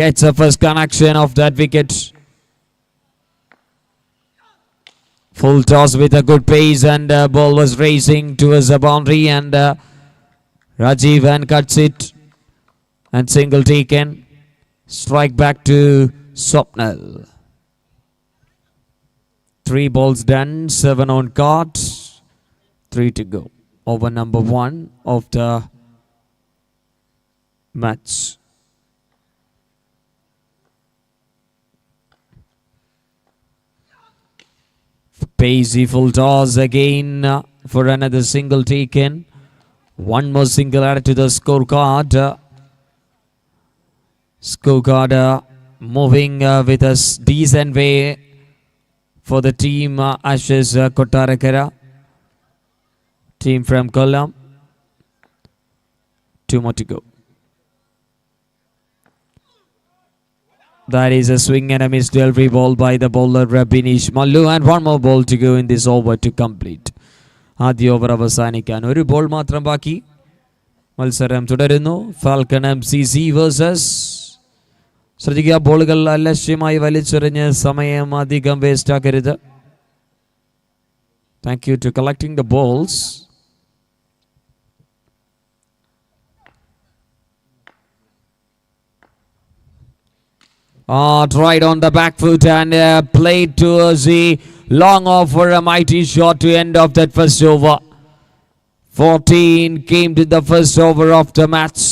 Gets the first connection of that wicket. Full toss with a good pace, and ball was racing towards the boundary, and Rajiv and cuts it, and single taken. Strike back to Swapnil. 3 balls done, 7 on card, 3 to go. Over number 1 of the match. Pacey full toss again for another single taken. 1 more single added to the scorecard. Scorecard moving with a decent way for the team Ashes Kottarakara. Team from Kollam. 2 more to go. That is a swing and a miss delivery ball by the bowler Rabinish Mallu, and 1 more ball to go in this over to complete. ആദ്യ over അവസാനിക്കാൻ 1 ball മാത്രം ബാക്കി. മത്സരം തുടരുന്നു. Falcon MCC versus. ശ്രദ്ധിക്കുക, ബോളുകൾ അലക്ഷ്യമായി വലിച്ചെറിഞ്ഞ് സമയം അധികം വേസ്റ്റ് ആക്കരുത്. Thank you to collecting the balls. Tried on the back foot and played towards the long off for a mighty shot to end off that first over. 14 came to the first over of the match.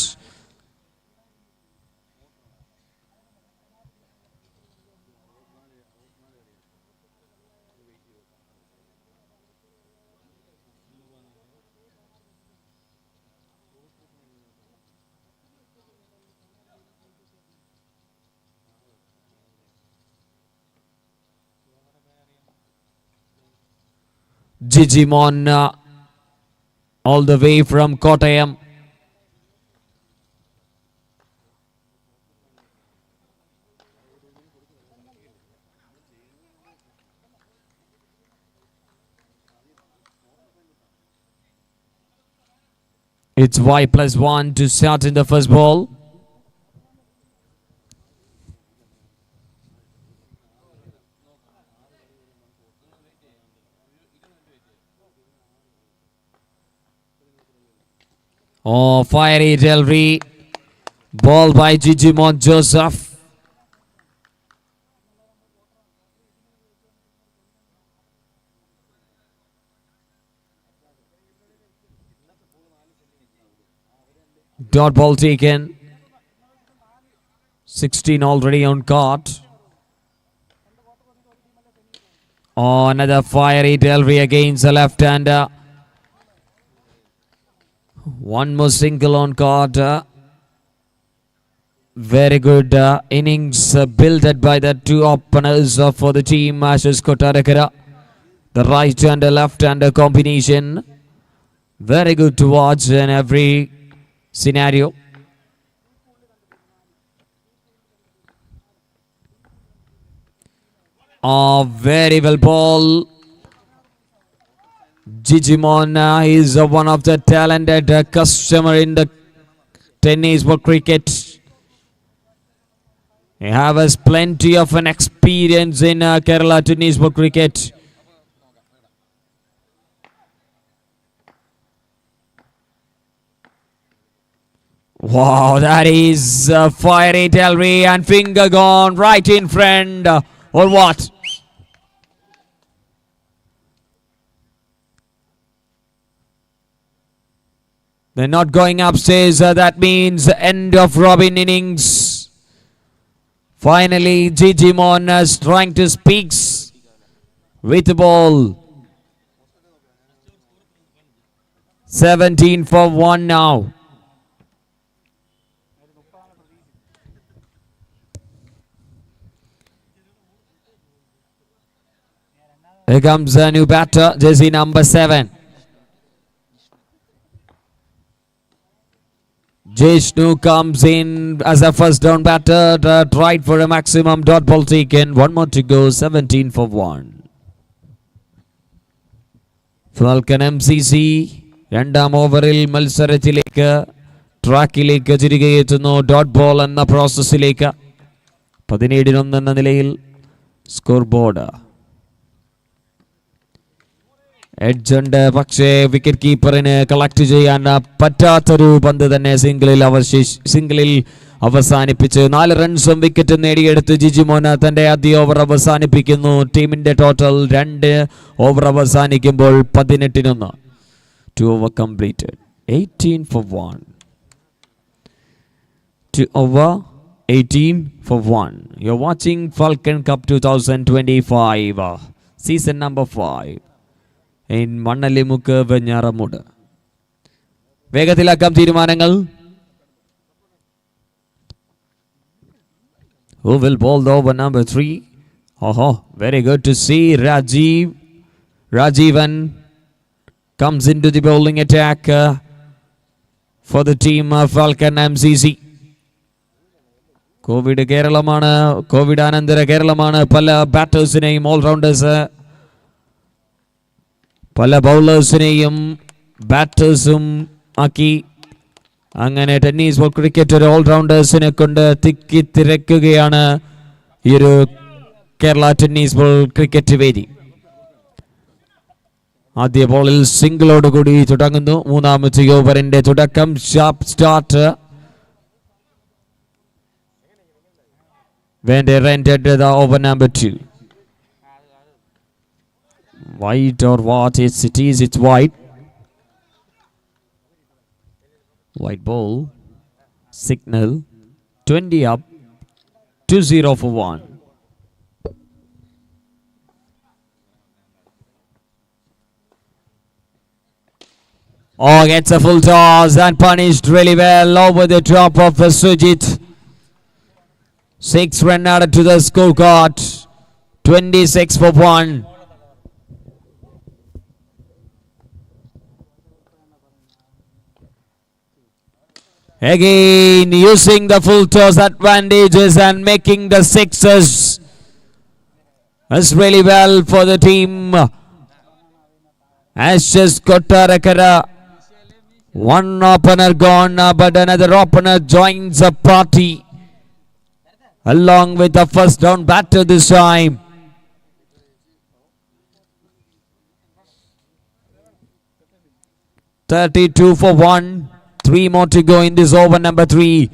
Jijimon all the way from Kottayam. It's Y+1 to start in the first ball. Oh, fiery delivery. Ball by Jijimon Joseph. Dot ball taken. 16 already on card. Oh, another fiery delivery against the left-hander. 1 more single on card. Very good innings built by the 2 openers for the team Ashes Kottarakara. The right and the left-hander combination. Very good to watch in every scenario. Very well ball. Jijimon is one of the talented customer in the tennis for cricket. He has plenty of an experience in Kerala tennis for cricket. Wow, that is a fiery delivery and finger gone right in front. Or what? They're not going upstairs. That means end of Robin innings. Finally, Jijimon is trying to speak with the ball. 17 for 1 now. Here comes a new batter, jersey number 7. Jishnu comes in as a first down batter, tried for a maximum dot ball taken. 1 more to go, 17 for 1. Falcon MCC, രണ്ടാം ഓവറിൽ മത്സരത്തിലേക്ക് ട്രാക്കിലേക്ക് തിരികെ എത്തുന്നു. Dot ball എന്ന പ്രോസസ്സിലേക്ക് 17-1 എന്ന നിലയിൽ score board. എഡ്ജുണ്ട്, പക്ഷേ വിക്കറ്റ് കീപ്പറിന് കളക്ട് ചെയ്യാൻ പറ്റാത്തൊരു പന്ത് തന്നെ സിംഗിളിൽ അവസാനിപ്പിച്ച് 4 റൺസും വിക്കറ്റും നേടിയെടുത്ത് ജിജിമോൻ തന്റെ ആദ്യ ഓവർ അവസാനിപ്പിക്കുന്നു. ടീമിന്റെ ടോട്ടൽ 2 ഓവർ അവസാനിക്കുമ്പോൾ 18-1. 2 over completed. 18 for 1. 2 over 18 for 1. You're watching Falcon Cup 2025, season number 5 in Mannalimukke Veñaramud. വേഗത്തിലാക്കാം തീരുമാനങ്ങൾ. Who will bowl the over number 3? Very good to see Rajivan comes into the bowling attack for the team Falcon MCC. Covid കേരളമാണ്, Covid അനന്തര കേരളമാണ്. പല ബാറ്റേഴ്സിനെയും all-rounders, പല ബൗളേഴ്സിനെയും ബാറ്റേഴ്സും ആക്കി അങ്ങനെ tennis ball cricket ഒരു ഓൾറൗണ്ടേഴ്സിനെ കൊണ്ട് തിക്കി തിരക്കുകയാണ് ഈ ഒരു കേരള ടെന്നീസ് ബോൾ ക്രിക്കറ്റ് വേദി. ആദ്യ ബോളിൽ സിംഗിളോടുകൂടി തുടങ്ങുന്നു. മൂന്നാമത്തെ ഓവറിന്റെ തുടക്കം. Sharp start. When they rented the over number 2. White or what? It is. It's white. White ball. Signal. 20 up. 2-0 for 1. Gets a full toss and punished really well over the top of Sujit. 6 run added to the scorecard. 26 for 1. Again using the full toss advantages and making the sixes. That's really well for the team. Ashes Kottarakara. One opener gone, but another opener joins the party along with the first down batter this time. $32 for 1. 3 more to go in this over number 3.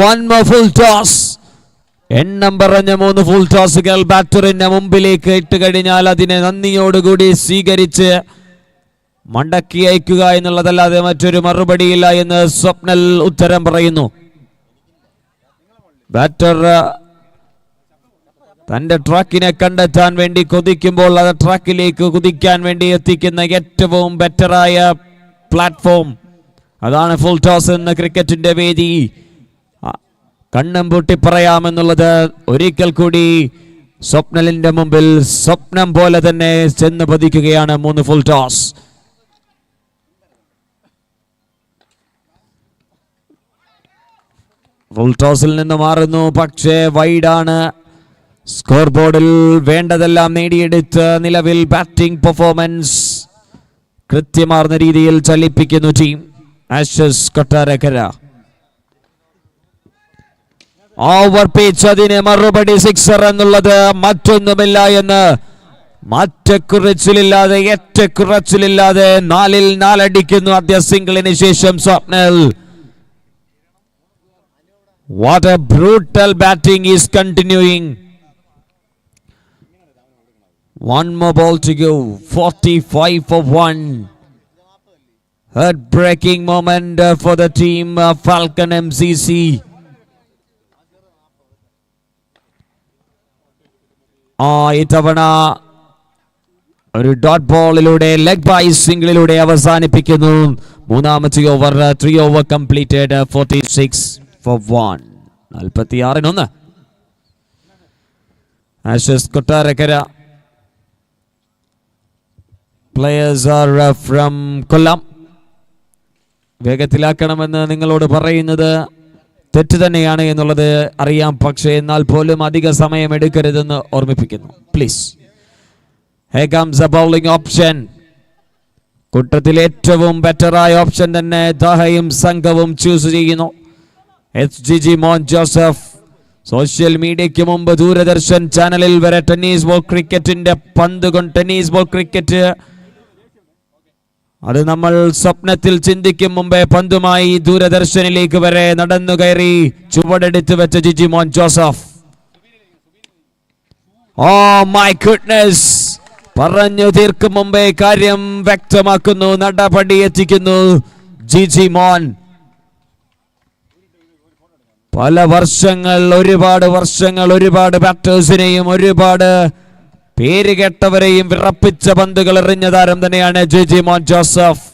One more full toss. എണ്ണം പറഞ്ഞ 3 full ടോസുകൾ ബാറ്ററിന്റെ മുമ്പിലേക്ക് ഇട്ട് കഴിഞ്ഞാൽ അതിനെ നന്ദിയോടുകൂടി സ്വീകരിച്ച് മടക്കി അയക്കുക എന്നുള്ളതല്ലാതെ മറ്റൊരു മറുപടിയില്ല എന്ന് സ്വപ്നൽ ഉത്തരം പറയുന്നു. ബാറ്റർ തന്റെ ട്രാക്കിനെ കണ്ടെത്താൻ വേണ്ടി കൊതിക്കുമ്പോൾ അത് ട്രാക്കിലേക്ക് കുതിക്കാൻ വേണ്ടി എത്തിക്കുന്ന ഏറ്റവും ബെറ്ററായ പ്ലാറ്റ്ഫോം അതാണ് ഫുൾ ടോസ് എന്ന ക്രിക്കറ്റിന്റെ വേദി. കണ്ണും പൂട്ടി പറയാമെന്നുള്ളത് ഒരിക്കൽ കൂടി സ്വപ്നലിന്റെ മുമ്പിൽ സ്വപ്നം പോലെ തന്നെ ചെന്ന് പതിക്കുകയാണ് 3 ഫുൾ ടോസ്. ഫുൾ ടോസിൽ നിന്ന് മാറുന്നു, പക്ഷേ വൈഡാണ്. സ്കോർ ബോർഡിൽ വേണ്ടതെല്ലാം നേടിയെടുത്ത് നിലവിൽ ബാറ്റിംഗ് പെർഫോമൻസ് കൃത്യമാർന്ന രീതിയിൽ ചലിപ്പിക്കുന്നു team Ashes Kottarakkara. Over pitch, അതിന് മറുപടി സിക്സർ എന്നുള്ളത് മറ്റൊന്നുമില്ല എന്ന് ഏറ്റക്കുറച്ചിലില്ലാതെ 4-ൽ 4 അടിക്കുന്നു ആദ്യ സിംഗിളിന് ശേഷം സ്വപ്നൽ. What a brutal batting is continuing. 1 more ball to go. 45 for 1. Heartbreaking moment for the team Falcon MCC. ഇത്തവണ ഒരു ഡോട്ട് ബോളിലൂടെ ലെഗ് ബൈ സിംഗിളിലൂടെ അവസാനിപ്പിക്കുന്നു. മൂന്നാമത്തെ over 3 over completed. 46 for 1. 46-1. Ashes Kottarakkara. Players are from കൊല്ലം. വേഗത്തിലാക്കണമെന്ന് നിങ്ങളോട് പറയുന്നത് തെറ്റ് തന്നെയാണ് എന്നുള്ളത് അറിയാം. പക്ഷേ എന്നാൽ പോലും അധിക സമയം എടുക്കരുതെന്ന് ഓർമ്മിപ്പിക്കുന്നു. Please. Here comes a bowling option. കൂട്ടത്തിൽ ഏറ്റവും ബെറ്ററായ ഓപ്ഷൻ തന്നെ ദാഹയും സംഘവും ചൂസ് ചെയ്യുന്നു. എച്ച് മോൻ ജോസഫ്. സോഷ്യൽ മീഡിയയ്ക്ക് മുമ്പ് ദൂരദർശൻ ചാനലിൽ വരെ ടെന്നീസ് ബോൾ ക്രിക്കറ്റിന്റെ പന്ത് കൊണ്ട് ടെന്നീസ് ബോൾ ക്രിക്കറ്റ് അത് നമ്മൾ സ്വപ്നത്തിൽ ചിന്തിക്കും മുമ്പേ പന്തുമായി ദൂരദർശനിലേക്ക് വരെ നടന്നു കയറി ചുവടെടുത്ത് വെച്ച ജിജി മോൻ ജോസഫ്. Oh my goodness. പറഞ്ഞു തീർക്കും മുമ്പേ കാര്യം വ്യക്തമാക്കുന്നു, നടപടി എത്തിക്കുന്നു ജിജി മോൻ. പല വർഷങ്ങൾ, ഒരുപാട് ബാറ്റേഴ്സിനെയും ഒരുപാട് പേര് കേട്ടവരെയും വിറപ്പിച്ച പന്തുകൾ എറിഞ്ഞ താരം തന്നെയാണ് ജിജി മോൻ ജോസഫ്.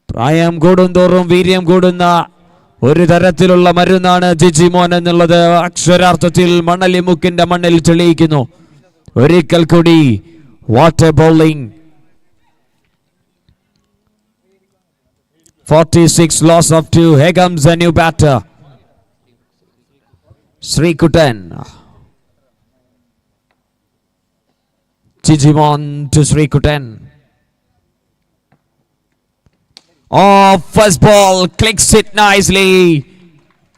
പ്രായം കൂടുന്തോറും വീര്യം കൂടുന്ന ഒരു തരത്തിലുള്ള മരുന്നാണ് ജിജി മോൻ എന്നുള്ളത് അക്ഷരാർത്ഥത്തിൽ മണലിമുക്കിന്റെ മണ്ണിൽ തെളിയിക്കുന്നു. ഒരിക്കൽ കൂടി what A bowling. 46 loss of 2. Here comes a new batter. Srikutan. Jijimon to Srikutan. Oh, first ball clicks it nicely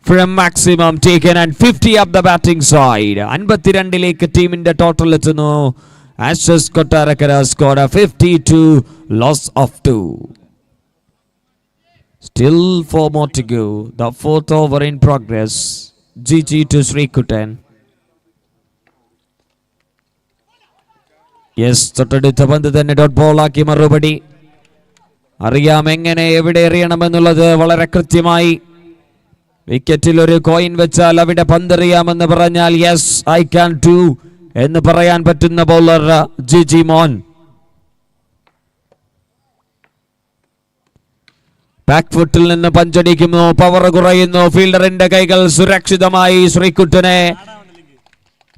from maximum taken and 50 up the batting side. 52 ടീമിന്റെ ടോട്ടൽ എത്തുന്നു. Ashes Kottarakkara scored a 52 loss of 2. Still 4 more to go. The 4th over in progress. GG to Srikutan. Yes, തൊട്ടടുത്ത പന്ത് തന്നെ dot ball ആക്കി മറുപടി. അറിയാം എങ്ങനെ എവിടെ എറിയണമെന്നുള്ളത് വളരെ കൃത്യമായി. വിക്കറ്റിൽ ഒരു കോയിൻ വെച്ചാൽ അവിടെ പന്തെറിയാമെന്ന് പറഞ്ഞാൽ യെസ് ഐ ക്യാൻ ഡു എന്ന് പറയാൻ പറ്റുന്ന ബൗളർ ജിജി മോൻ. ബാക്ക് ഫുട്ടിൽ നിന്ന് പഞ്ചടിക്കുന്നു, പവർ കുറയുന്നു. ഫീൽഡറിന്റെ കൈകൾ സുരക്ഷിതമായി ശ്രീകുട്ടനെ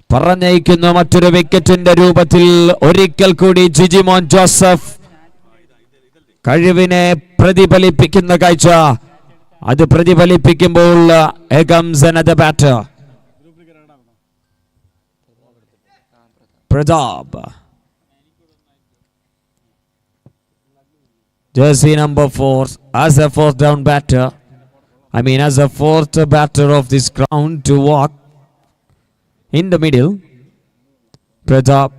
പറഞ്ഞയക്കുന്നു മറ്റൊരു വിക്കറ്റിന്റെ രൂപത്തിൽ. ഒരിക്കൽ കൂടി ജിജി മോൻ ജോസഫ് കഴിവിനെ പ്രതിഫലിപ്പിക്കുന്ന കാഴ്ച. അത് പ്രതിഫലിപ്പിക്കുമ്പോൾ Pratap. Jersey number 4 as a fourth down batter. As a fourth batter of this ground to walk in the middle. Pratap.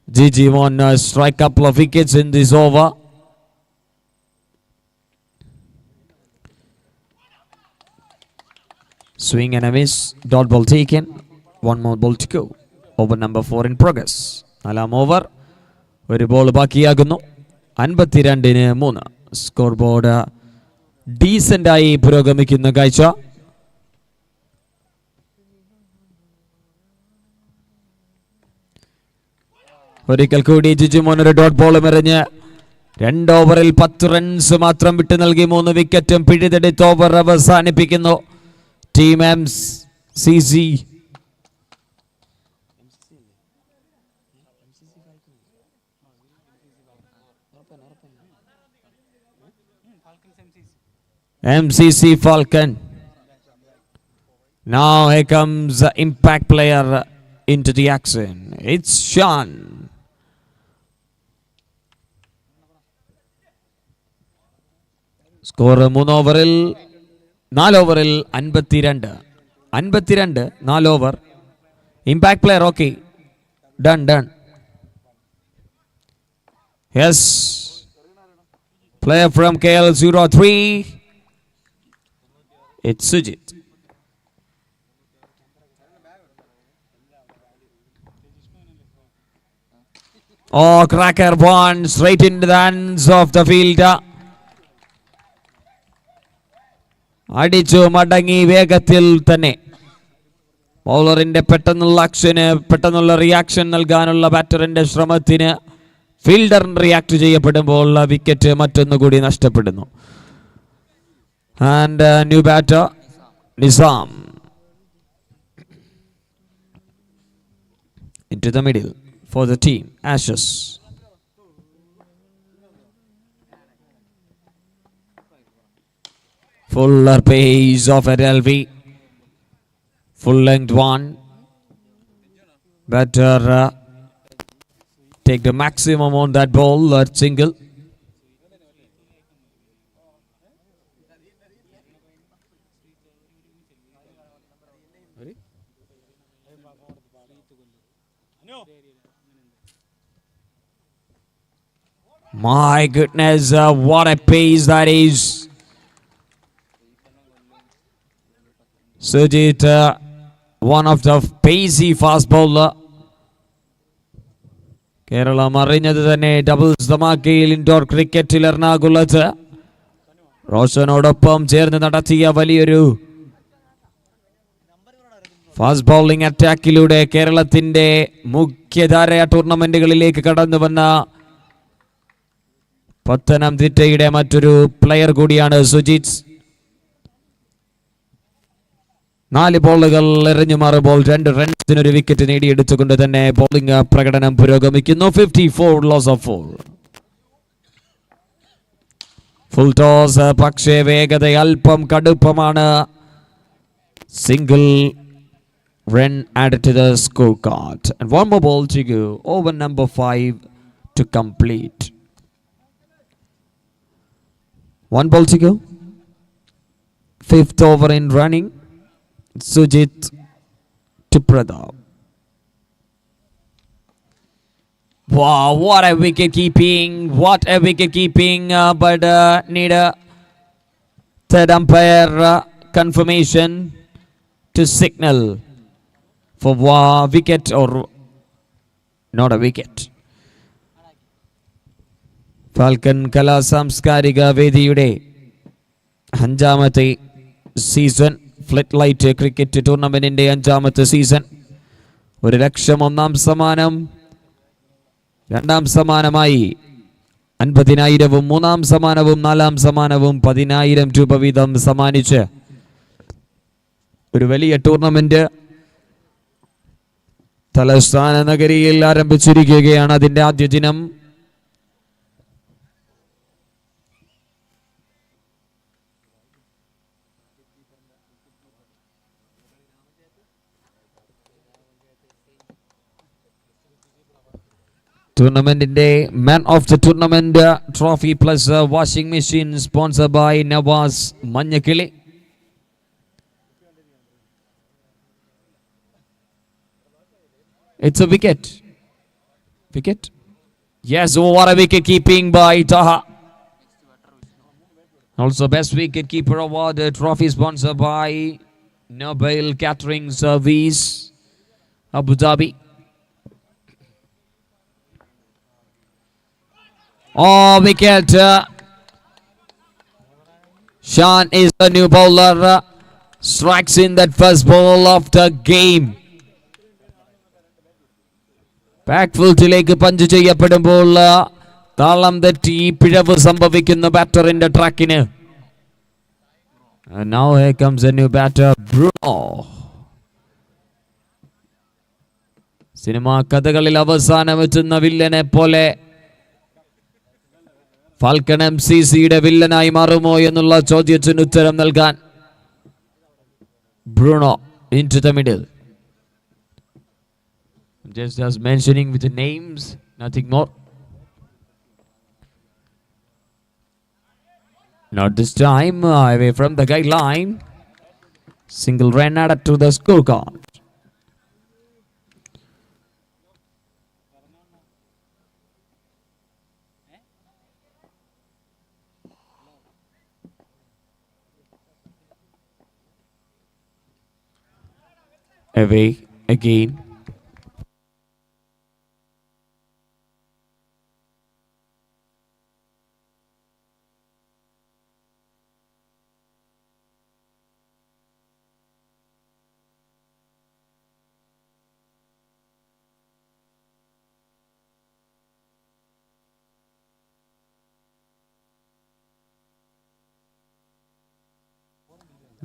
Gigi won strike couple of wickets in this over. Swing and a miss. Dot ball taken. One more ball to go. Over number 4 in progress. Alam over. ഒരു ball ബാക്കിയാകുന്നു. 52-3. Score board ഡീസന്റായി പുരോഗമിക്കുന്ന കാഴ്ച. ഒരിക്കൽ കൂടി ജിജിമോൻ ഒരു dot ബോളും എറിഞ്ഞ് 2 ഓവറിൽ 10 runs മാത്രം വിട്ടു നൽകി 3 വിക്കറ്റും പിഴുതെടുത്ത് ഓവർ അവസാനിപ്പിക്കുന്നു team MCC. MCC Falcon. Now here comes the impact player into the action. It's Sean. Score 3 ഓവറിൽ 4 ഓവറിൽ 52 4 over. Impact player okay. Done. Yes. Player from KL03. It's Sujit. Oh, cracker one straight into the hands of the fielder. അടിച്ചു മടങ്ങി വേഗത്തിൽ തന്നെ. ബൗളറിന്റെ പെട്ടെന്നുള്ള reaction നൽകാനുള്ള ബാറ്ററിന്റെ ശ്രമത്തിന് fielder react ചെയ്യപ്പെടുമ്പോൾ വിക്കറ്റ് മറ്റൊന്നുകൂടി നഷ്ടപ്പെടുന്നു. And new batter Nizam. into the middle for the team Ashes. Fuller pace of LV. Full length one. Better take the maximum on that ball. That single. My goodness, what a pace that is. Sujit, one of the pacey fast bowler. Keralam അറിഞ്ഞത് തന്നെ doubles ധമാക്കയിൽ indoor ക്രിക്കറ്റിൽ എറണാകുളത്ത് റോഷനോടൊപ്പം ചേർന്ന് നടത്തിയ വലിയൊരു fast bowling അറ്റാക്കിലൂടെ കേരളത്തിന്റെ മുഖ്യധാര ടൂർണമെന്റുകളിലേക്ക് കടന്നു വന്ന പത്തനംതിട്ടയുടെ മറ്റൊരു പ്ലെയർ കൂടിയാണ് സുജിത്. 4 ബോളുകൾ എറിഞ്ഞു മാറുമ്പോൾ 2 റൺസിനൊരു വിക്കറ്റ് നേടിയെടുത്തുകൊണ്ട് തന്നെ ബോളിംഗ് പ്രകടനം പുരോഗമിക്കുന്നു. 54 ലോസ് ഓഫ് 4. ഫുൾ ടോസ്, പക്ഷേ വേഗത അല്പം കടുപ്പമാണ്. Single run added to the scorecard and one more ball to go. Over number 5 to complete. 1 ball to go. 5th over in running. Sujit to Pradap. Wow, what a wicket keeping. What a wicket keeping. But need a third umpire confirmation to signal for wicket or not a wicket. Falcon Kala Samskarika Vediyude അഞ്ചാമത്തെ season flood light cricket ടൂർണമെന്റിന്റെ അഞ്ചാമത്തെ season. 1 ലക്ഷം ഒന്നാം സമ്മാനം, രണ്ടാം സമ്മാനമായി 50,000, മൂന്നാം സമ്മാനവും 4ാം സമ്മാനവും 10,000 രൂപ വീതം സമ്മാനിച്ച് ഒരു വലിയ ടൂർണമെന്റ് തലസ്ഥാന നഗരിയിൽ ആരംഭിച്ചിരിക്കുകയാണ്. അതിന്റെ ആദ്യ ദിനം ടൂർണമെന്റിന്റെ man of the tournament trophy plus washing machine sponsor by Navas Manjakkili. It's a wicket. Wicket? Yes, oh, what a wicket keeping by Taha. Also best wicket keeper award trophy sponsored by Nobel Catering Service, Abu Dhabi. Oh, wicket. Shan is the new bowler. Strikes in that first ball of the game. ബാക്ക്ഫീൽഡിലേക്ക് punch ചെയ്യപ്പെടുമ്പോൾ താളം തെറ്റി പിഴവ് സംഭവിക്കുന്ന ബാറ്ററിന്റെ ട്രാക്കിന്. And now here comes a new batter, Bruno. സിനിമാ കഥകളിൽ അവസാനം എത്തുന്ന വില്ലനെ പോലെ ഫാൽക്കൺ MCCയുടെ വില്ലനായി മാറുമോ എന്നുള്ള ചോദ്യത്തിന് ഉത്തരം നൽകാൻ Bruno into the middle. Just mentioning with the names, nothing more. Not this time, away from the guideline. Single run added to the scorecard. Away again.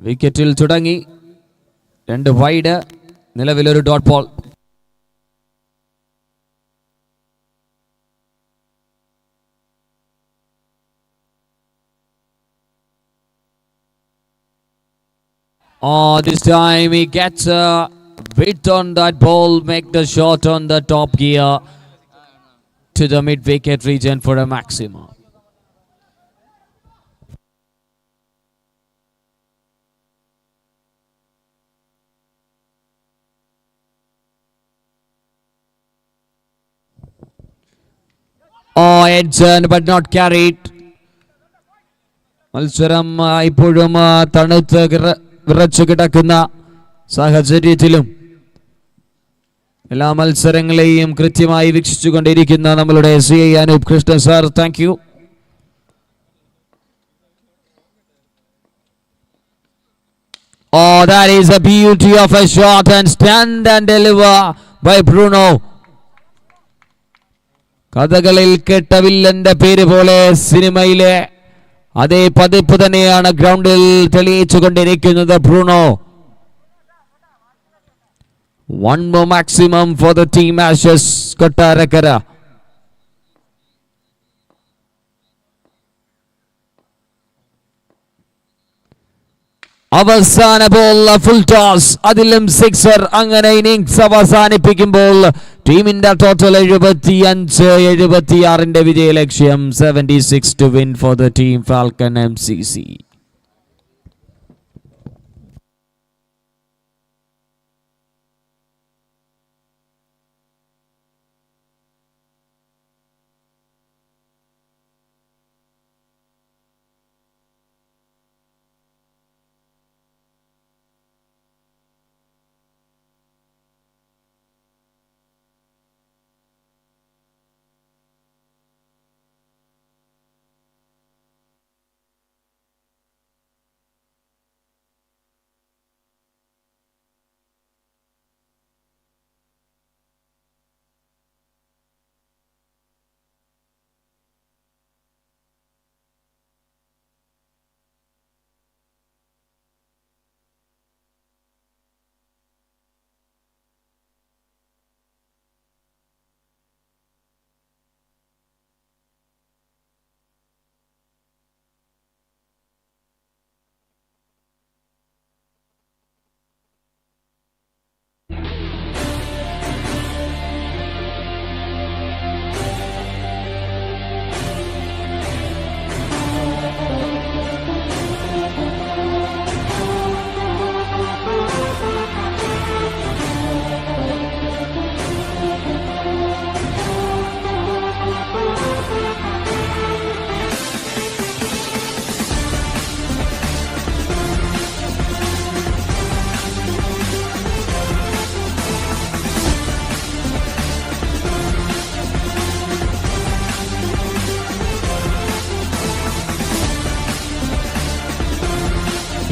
വിക്കറ്റിൽ തുടങ്ങി 2 വൈഡ്, നിലവിലൊരു dot ball. Oh, this time he gets a bit on that ball, make the shot on the top gear to the mid wicket region for a maximum. Oh, edged but not carried. മത്സരം ഇപ്പോഴും തണുത്ത് വിറച്ചു കിടക്കുന്ന സാഹചര്യത്തിലും എല്ലാ മത്സരങ്ങളെയും കൃത്യമായി വീക്ഷിച്ചുകൊണ്ടിരിക്കുന്ന നമ്മളുടെ CI Anoop Krishna sir, thank you. Oh, that is a beauty of a shot and stand and deliver by Bruno. കഥകളിൽ കേട്ട വില്ലന്റെ പേര് പോലെ സിനിമയിലെ അതേ പതിപ്പ് തന്നെയാണ് ഗ്രൗണ്ടിൽ തെളിയിച്ചുകൊണ്ടിരിക്കുന്നത് Bruno. One more maximum for the team Ashes Kottarakkara. അവസാന ബോൾ ഫുൾ ടോസ്, അതിലും സിക്സർ. അങ്ങനെ ഇന്നിംഗ്സ് അവസാനിപ്പിക്കുമ്പോൾ ടീമിന്റെ ടോട്ടൽ 75-76 വിജയലക്ഷ്യം. 76 to win for the team Falcon MCC.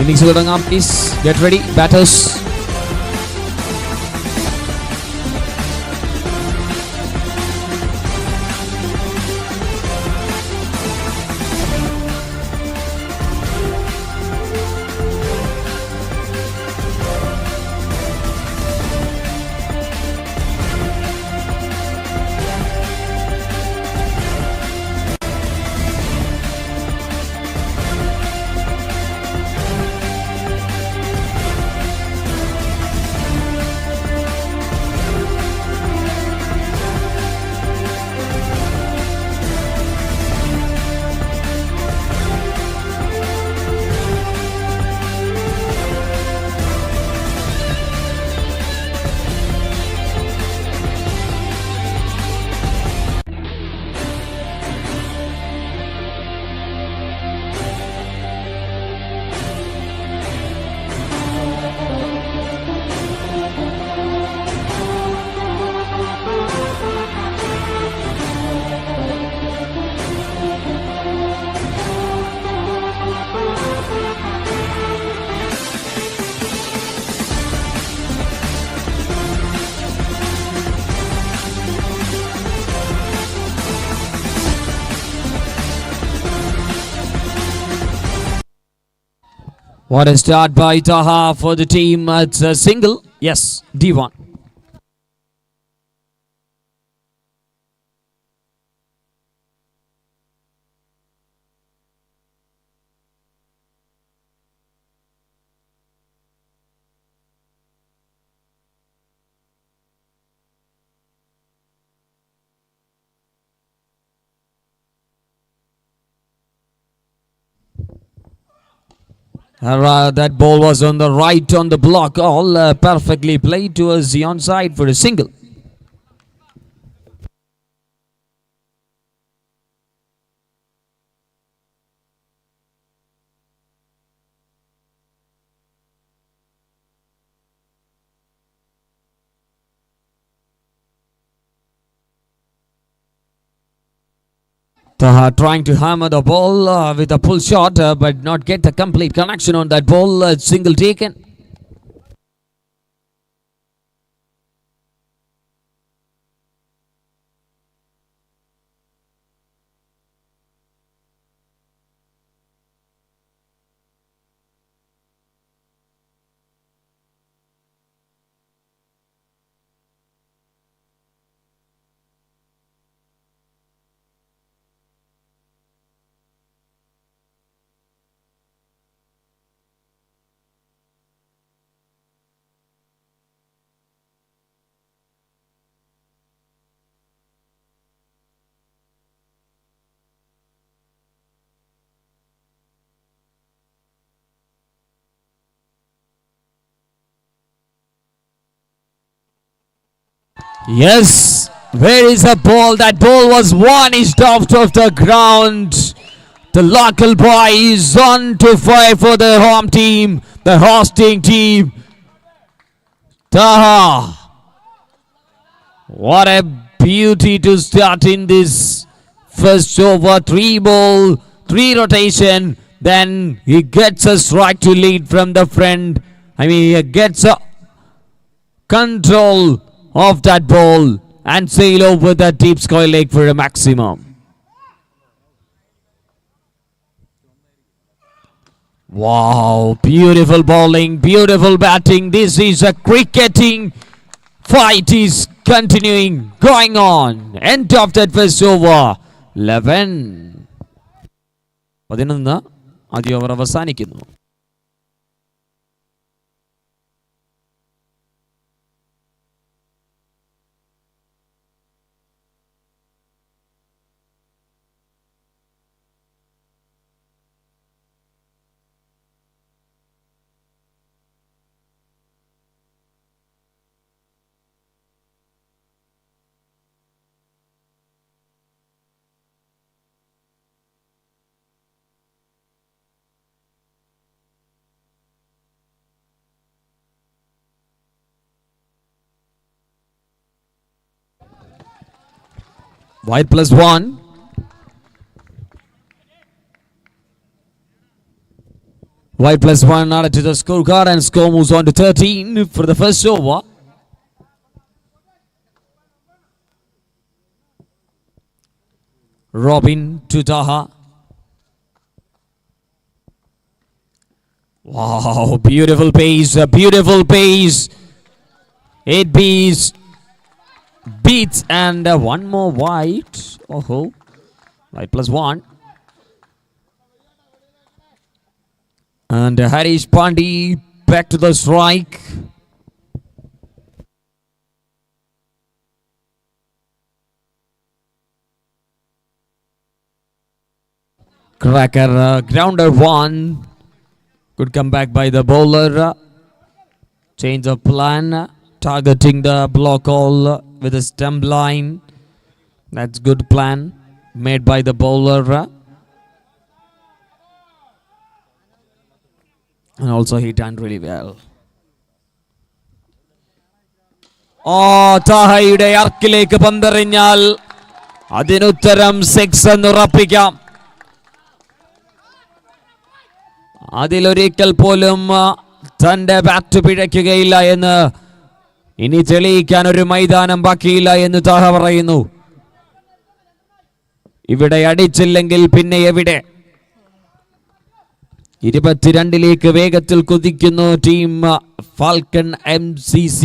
Innings തുടങ്ങാം. Please get ready batters. What a start by Taha for the team. It's a single. Yes, D1. That ball was on the right on the block. All perfectly played towards the onside for a single. Taha trying to hammer the ball with a pull shot, but not get the complete connection on that ball. Single taken. Yes, where is the ball? That ball was vanished off of the ground. The local boy is on to fire for the home team, the hosting team. Taha. What a beauty to start in this first over. 3 ball, 3 rotation. Then he gets a strike to lead from the front. He gets a control of that ball and sail over the deep square leg for a maximum. Wow, beautiful bowling, beautiful batting. This is a cricketing fight is continuing, going on. End of that first over. 11. 11 ആദ്യ over അവസാനിക്കുന്നു. Wide +1. Wide +1 added to the scorecard and score moves on to 13 for the first over. Robin to Taha. Wow, beautiful pace, beautiful pace. It beats and one more wide. Oh, wide +1. And Harish Pandey back to the strike. Cracker grounder 1. Good comeback by the bowler. Change of plan. Targeting the block all with a stump line. That's good plan made by the bowler. And also he done really well. താഹയുടെ അർക്കിലേക്ക് പന്തെറിഞ്ഞാൽ അതിനുത്തരം 6 എന്ന് ഉറപ്പിക്കാം. അതിലൊരിക്കൽ പോലും തന്റെ bat പിഴയ്ക്കുകയില്ല എന്ന് ഇനി തെളിയിക്കാൻ ഒരു മൈതാനം ബാക്കിയില്ല എന്ന് താഹ പറയുന്നു. ഇവിടെ അടിച്ചില്ലെങ്കിൽ പിന്നെ എവിടെ? 22ലേക്ക് വേഗത്തിൽ കുതിക്കുന്നു ടീം Falcon MCC.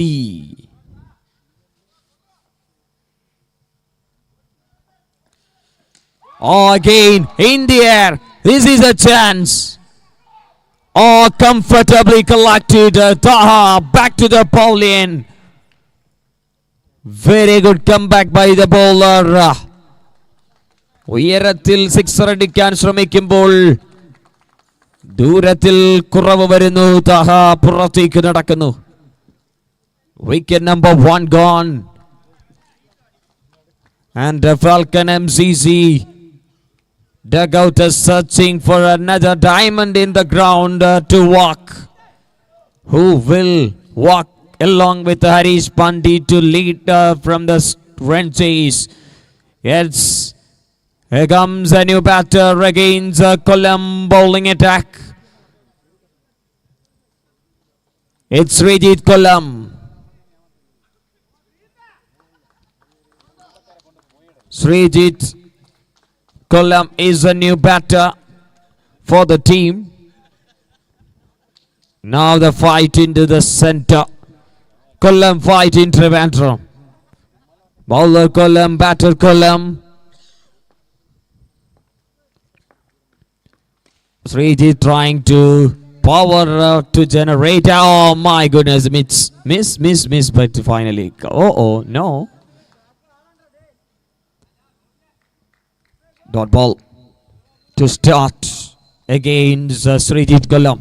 Again in the air. This is a chance. Comfortably collected. Taha back to the pavilion. Very good comeback by the bowler. ഉയരത്തിൽ 6 അടിക്കാൻ ശ്രമിക്കുമ്പോൾ ദൂരത്തിൽ കുറവ് വരുന്നു. താഹ പുറത്തേക്ക് നടക്കുന്നു. Wicket number 1 gone. And the Falcon MCC dugout is searching for another diamond in the ground to walk. Who will walk along with Harish Pandey to lead from the run chase? Here comes a new batter against Kollam bowling attack. It's Srijit Kollam. Srijit Kollam is a new batter for the team. Now the fight into the center. Kollam fight in Trivandrum. Bowler Kollam, batter Kollam. Srijit trying to power to generate. Oh my goodness, miss, but finally. Oh, no. Dot ball to start against Srijit Kollam.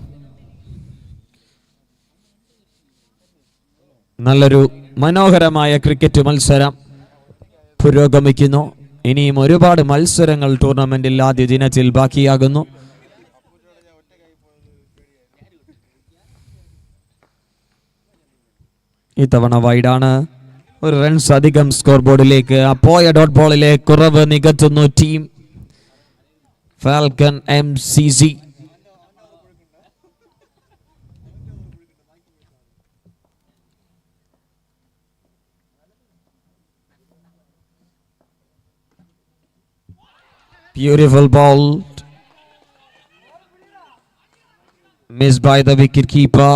നല്ലൊരു മനോഹരമായ cricket മത്സരം പുരോഗമിക്കുന്നു. ഇനിയും ഒരുപാട് മത്സരങ്ങൾ ടൂർണമെന്റിൽ ആദ്യ ദിനത്തിൽ ബാക്കിയാകുന്നു. ഇത്തവണ വൈഡാണ്. ഒരു റൺസ് അധികം സ്കോർ ബോർഡിലേക്ക്. പോയ ഡോട്ട് ബോളിലെ കുറവ് നികത്തുന്നു team Falcon MCC. Beautiful ball. Missed by the wicket keeper.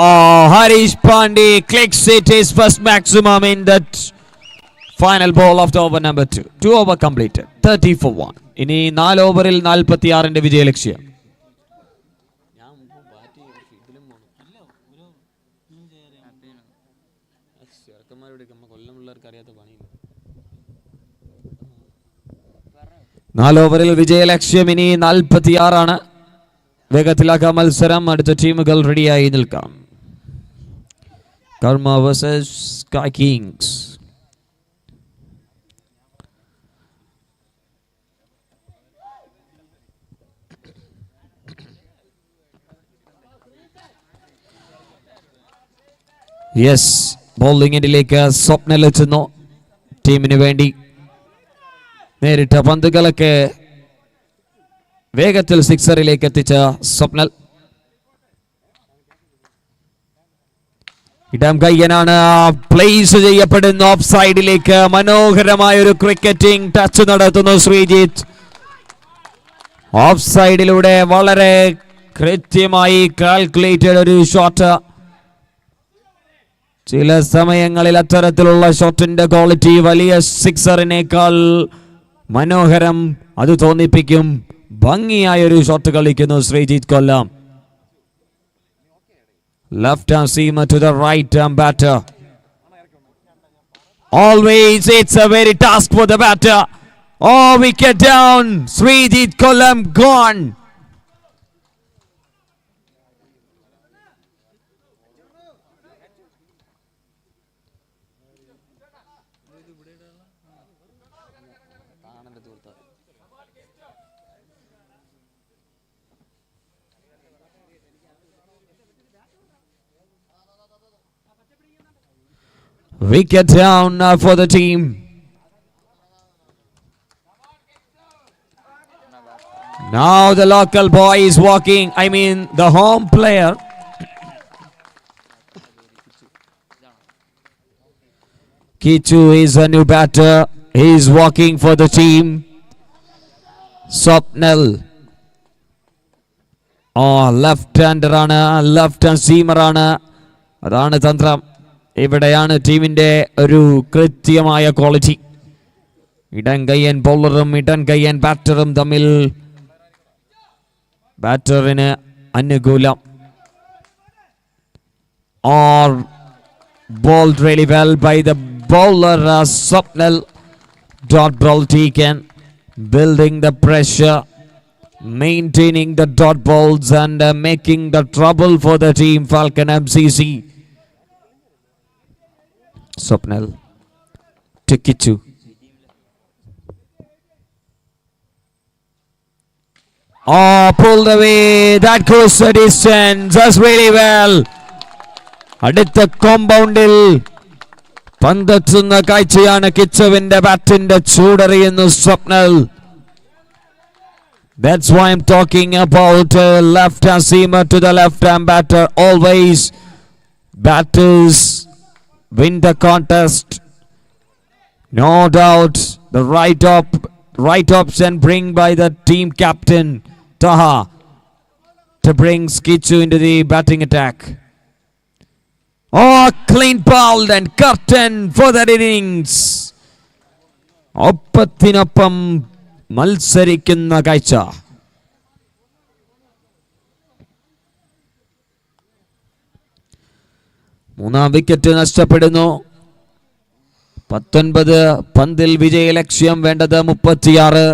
Oh, Harish Pandey clicks it, his first maximum in that final ball of the over number 2. 2 over completed. 30 for 1. ഇനി 4 ഓവറിൽ 46ന്റെ വിജയലക്ഷ്യം. ഓവറിൽ വിജയലക്ഷ്യം ഇനി 46 വേഗത്തിലാക്കാം മത്സരം. അടുത്ത ടീമുകൾ റെഡിയായി നിൽക്കാം. Karma versus Sky Kings. Yes, ബോളിംഗിലേക്ക് സ്വപ്നൽ എത്തുന്നു. ടീമിന് വേണ്ടി നേരിട്ട പന്തുകളൊക്കെ വേഗത്തിൽ സിക്സറിലേക്ക് എത്തിച്ച സ്വപ്നൽ. ഇടം കയ്യനാണ്, പ്ലേസ് ചെയ്യപ്പെടുന്നു ഓഫ് സൈഡിലേക്ക്. മനോഹരമായ ഒരു ക്രിക്കറ്റിംഗ് ടച്ച് നടത്തുന്നു ശ്രീജിത്ത്. ഓഫ് സൈഡിലൂടെ വളരെ കൃത്യമായി കാൽക്കുലേറ്റഡ് ഒരു ഷോട്ട്. ചില സമയങ്ങളിൽ അത്തരത്തിലുള്ള ഷോട്ടിന്റെ ക്വാളിറ്റി വലിയ സിക്സറിനേക്കാൾ മനോഹരം, അത് തോന്നിപ്പിക്കും. ഭംഗിയായ ഒരു ഷോട്ട് കളിക്കുന്നു ശ്രീജിത്ത് കൊല്ലം. Left arm seamer to the right arm batter. Always it's a very task for the batter. Oh, wicket down. Srijit Kollam gone. Wicket down for the team. Now the local boy is walking. I mean the home player. Kichu is a new batter. He is walking for the team. Swapnil. Left hander ആണ്, left hand seamer ആണ്. അതാണ് തന്ത്രം. ഇവിടെയാണ് ടീമിന്റെ ഒരു കൃത്യമായ quality. ഇടം കയ്യൻ ബൗളറും ഇടം കയ്യൻ ബാറ്ററും തമ്മിൽ ബാറ്ററിന് അനുകൂലം. Bowled really well by the bowler Swapnil. Dot ball taken, building the pressure, maintaining the dot balls and making the trouble for the team Falcon MCC. Swapnil took it to. Pulled away. That goes the distance. That's really well. അടുത്ത കോമ്പൗണ്ടിൽ പന്തെത്തുന്ന കാഴ്ചയാണ്. കിച്ചുവിന്റെ ബാറ്റിന്റെ ചൂടറിയുന്നു സ്വപ്നൽ. That's why I'm talking about left hand seamer to the left hand batter. Always batters win the contest. No doubt the right option bring by the team captain Taha to bring Kichu into the batting attack. Clean bowled and curtain for that innings. ഒപ്പത്തിനൊപ്പം മത്സരിക്കുന്ന കാഴ്ച. മൂന്നാം wicket നഷ്ടപ്പെടുന്നു. 19 പന്തിൽ വിജയലക്ഷ്യം, വേണ്ടത് 36.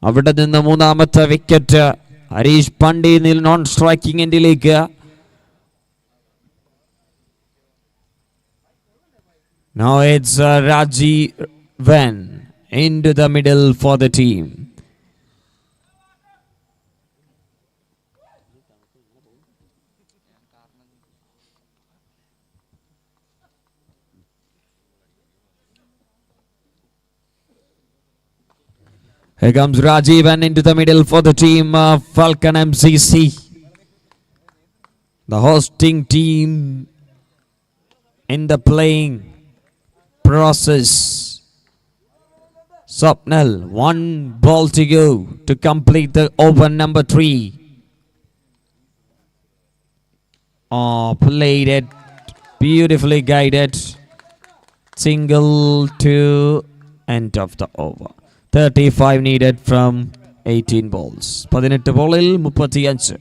അവിടെ നിന്ന് മൂന്നാമത്തെ wicket Harish Pandya non striking എൻഡിലേക്ക്. Now it's Rajivan into the middle for the team. Here comes Rajivan into the middle for the team Falcon MCC. The hosting team in the playing process. Swapnil, 1 ball to go to complete the over number 3. Played it, beautifully guided. Single to end of the over. 35 needed from 18 balls. 18 ballil 35.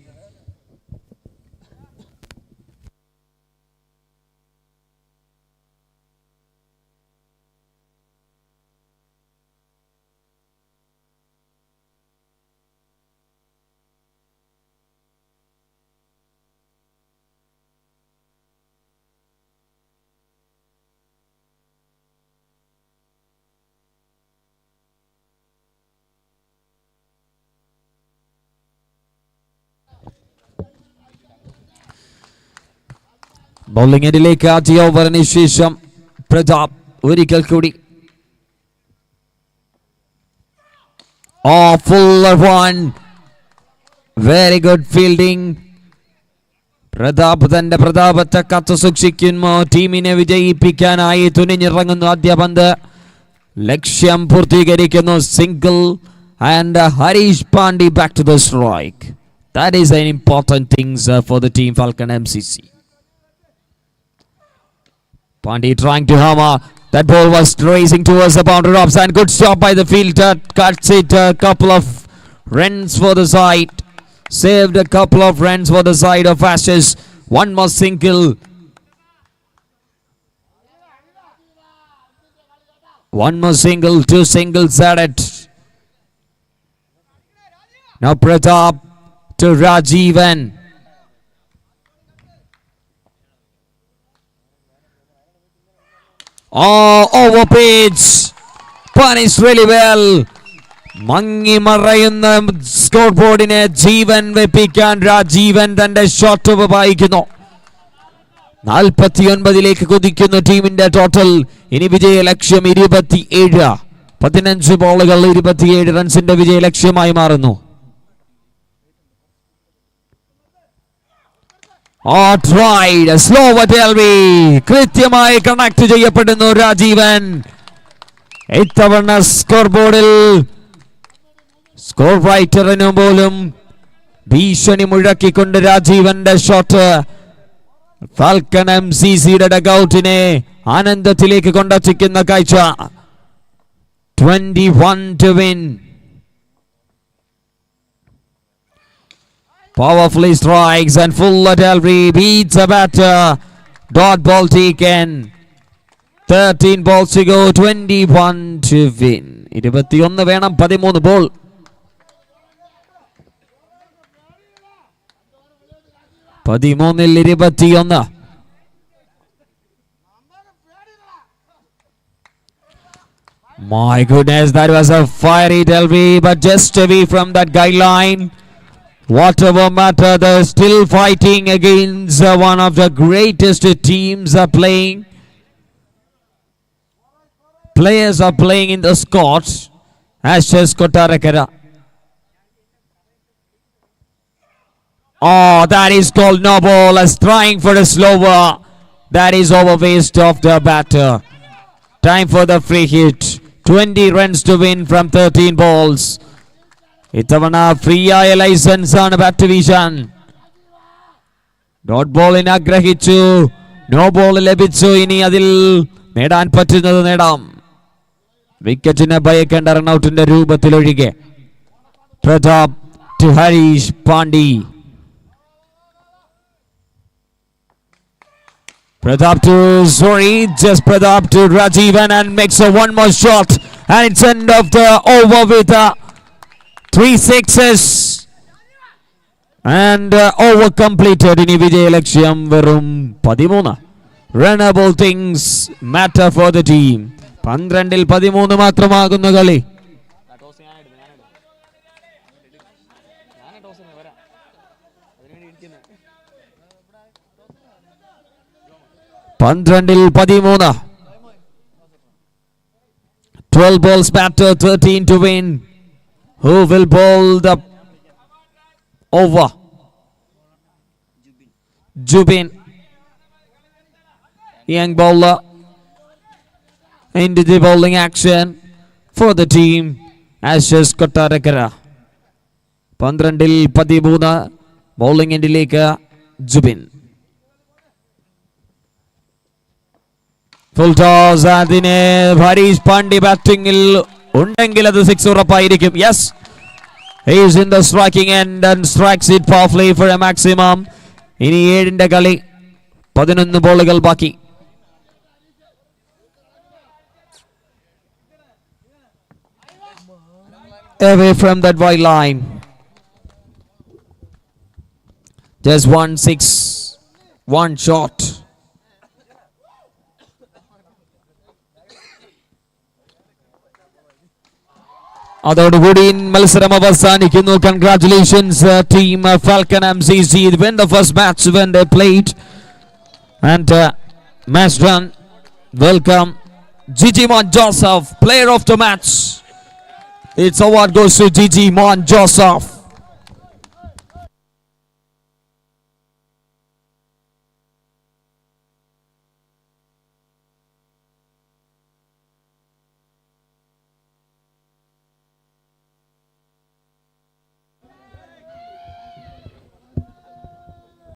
Bowling എൻഡിലേക്ക് ആദ്യ ഓവറിന് ശേഷം പ്രതാപ് ഒരിക്കൽ കൂടി. Fuller one. Very good fielding. Pratap തന്റെ പ്രതാപത്തെ കാത്തു സൂക്ഷിക്കുന്നു. ടീമിനെ വിജയിപ്പിക്കാനായി തുനിഞ്ഞിറങ്ങുന്നു. ആദ്യ പന്ത് ലക്ഷ്യം പൂർത്തീകരിക്കുന്നു. Single and Harish Pandya back to the strike. That is an important thing for the team Falcon MCC. Pandey trying to hammer. That ball was racing towards the boundary ropes and good stop by the fielder. Cuts it a couple of runs for the side. Saved a couple of runs for the side of Ashes. One more single. One more single. 2 singles added. Now Pratap to Rajivan. Over pitch. Punished really well. മങ്ങി മറയുന്ന score ബോർഡിനെ ജീവൻ വെപ്പിക്കാൻ രാജീവൻ തന്റെ shot വായിക്കുന്നു. 49 കുതിക്കുന്നു ടീമിന്റെ total. ഇനി വിജയ ലക്ഷ്യം 27. 15 ബോളുകൾ 27 റൺസിന്റെ വിജയ ലക്ഷ്യമായി മാറുന്നു. കൃത്യമായി connect ചെയ്യപ്പെടുന്നു രാജീവൻ. ഇത്തവണ സ്കോർ ബോർഡിൽ സ്കോർ റൈറ്ററിനു പോലും ഭീഷണി മുഴക്കിക്കൊണ്ട് രാജീവന്റെ ഷോട്ട് ഫാൽക്കൺ MCCയുടെ ഡഗൌട്ടിനെ ആനന്ദത്തിലേക്ക് കൊണ്ടെത്തിക്കുന്ന കാഴ്ച. 21 to win. Powerfully strikes and full artillery beats a batter. Dot ball taken. 13 balls to go. 21 to win. 21 വേണം, 13 ബോൾ. പതിമൂന്നിൽ 21. My goodness, that was a fiery delivery, but just away from that guideline. Whatever matter, they're still fighting against one of the greatest teams are playing. Players are playing in the Scots. Ashes Kottarakara. Oh, that is called no ball. As trying for a slower. That is over waste of the batter. Time for the free hit. 20 runs to win from 13 balls. ഇത്തവണ free ആയ license ആണ് bat വീശാൻ. Dot ബോളിന് ആഗ്രഹിച്ചു, no ball ലഭിച്ചു. ഇനി അതിൽ നേടാൻ പറ്റുന്നത് നേടാം. വിക്കറ്റിനെ ഭയക്കേണ്ട റൺഔട്ടിന്റെ രൂപത്തിലൊഴികെ. Pratap to Harish Pandi. Pradap to Zori, just Pradap to Rajivan and makes a one more shot, and it's end of the over with 3 sixes and over completed. In Vijay Laksham verum 13. Runnable things matter for the team. 12-ൽ 13 മാത്രമാകുന്ന കളി. 12-ൽ 13. 12 balls batter, 13 to win. Who will bowl the over? Jubin, young bowler, into the bowling action for the team. Ashes Kottarakara. 12-ൽ 13 bowling എൻഡിലേക്ക് Jubin. Full toss. അതിന് ഹരീഷ് പാണ്ഡ്യ ബാറ്റിംഗിൽ ഉണ്ടെങ്കിൽ അത് 6 ഉറപ്പായിരിക്കും. Yes, he is in the striking end and strikes it powerfully for a maximum. ഇനി 7ന്റെ കളി, 11 ബോളുകൾ ബാക്കി. Away from that wide line. Just 1 6, 1 shot. അതോടുകൂടി മത്സരം അവസാനിക്കുന്നു. Congratulations team Falcon MCC. Win the first match when they played and match done. Welcome Gigi Mon Joseph, player of the match. Its award goes to Gigi Mon Joseph.